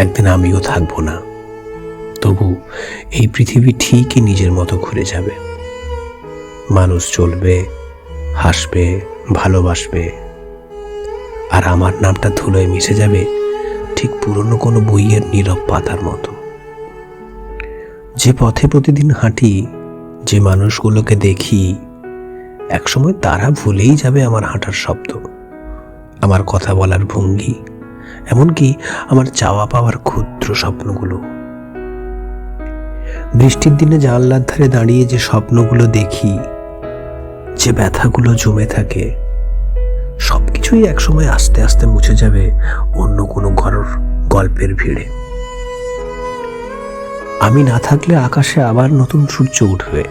একদিন আমিও থাকবো না, তবু এই পৃথিবী ঠিকই নিজের মতো ঘুরে যাবে। মানুষ চলবে, হাসবে, ভালোবাসবে, আর আমার নামটা ধুলোয় মিশে যাবে ঠিক পুরনো কোনো বইয়ের নীরব পাতার মতো। যে পথে প্রতিদিন হাঁটি, যে মানুষগুলোকে দেখি, একসময় তারা ভুলেই যাবে আমার হাঁটার শব্দ, আমার কথা বলার ভঙ্গি, এমনকি আমার চাওয়া পাওয়ার ক্ষুদ্র স্বপ্নগুলো। বৃষ্টির দিনে জানলার ধারে দাঁড়িয়ে যে স্বপ্নগুলো দেখি, যে ব্যথাগুলো জমে থাকে, সবকিছুই একসময় আস্তে আস্তে মুছে যাবে অন্য কোনো গল্পের ভিড়ে। আমি না থাকলে আকাশে আবার নতুন সূর্য উঠবে,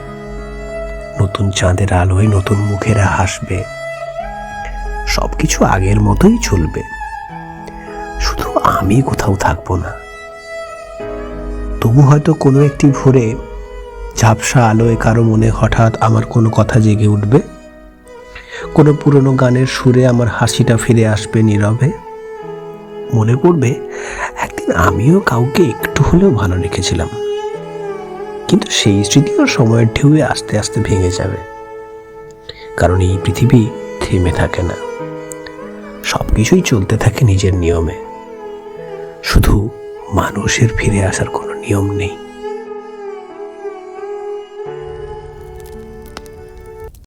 নতুন চাঁদের আলোয় নতুন মুখেরা হাসবে, সবকিছু আগের মতোই চলবে, শুধু আমি কোথাও থাকবো না। তবু হয়তো কোনো একটি ভোরে ঝাপসা আলোয় কারো মনে হঠাৎ আমার কোনো কথা জেগে উঠবে, কোনো পুরনো গানের সুরে আমার হাসিটা ফিরে আসবে নীরবে। মনে পড়বে একদিন আমিও কাউকে একটু হলেও ভালো রেখেছিলাম, কিন্তু সেই স্মৃতিও সময়ের ঢেউয়ে আস্তে আস্তে ভেঙে যাবে, কারণ এই পৃথিবী থেমে থাকে না, সবকিছুই চলতে থাকে নিজের নিয়মে। শুধু মানুষের ফিরে আসার কোনো নিয়ম নেই।